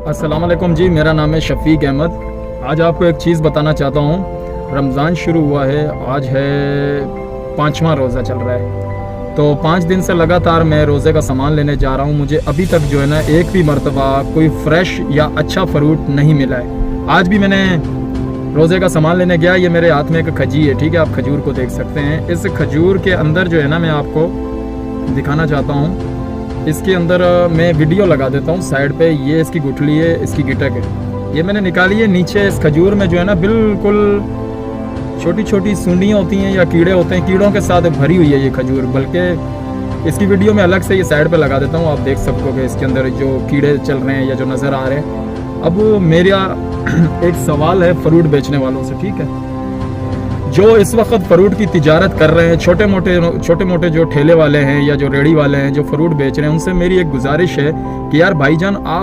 अस्सलाम वालेकुम जी, मेरा नाम है शफीक अहमद। आज आपको एक चीज़ बताना चाहता हूँ। रमज़ान शुरू हुआ है, आज है 5वां रोज़ा चल रहा है। तो 5 दिन से लगातार मैं रोज़े का सामान लेने जा रहा हूँ। मुझे अभी तक जो है ना एक भी मर्तबा कोई फ्रेश या अच्छा फ्रूट नहीं मिला है। आज भी मैंने रोज़े का सामान लेने गया, ये मेरे हाथ में एक खजी है, ठीक है, आप खजूर को देख सकते हैं। इस खजूर के अंदर जो है ना मैं आपको दिखाना चाहता हूँ। इसके अंदर मैं वीडियो लगा देता हूँ साइड पे। ये इसकी गुठली है, इसकी गिटक है, ये मैंने निकाली है। नीचे इस खजूर में जो है ना बिल्कुल छोटी छोटी सूंडियाँ होती हैं या कीड़े होते हैं, कीड़ों के साथ भरी हुई है ये खजूर। बल्कि इसकी वीडियो में अलग से ये साइड पे लगा देता हूँ, आप देख सकोगे इसके अंदर जो कीड़े चल रहे हैं या जो नज़र आ रहे हैं। अब मेरा एक सवाल है फ्रूट बेचने वालों से, ठीक है, जो इस वक्त फ्रूट की तिजारत कर रहे हैं, छोटे मोटे जो ठेले वाले हैं या जो रेड़ी वाले हैं जो फ्रूट बेच रहे हैं, उनसे मेरी एक गुजारिश है कि यार भाईजान आप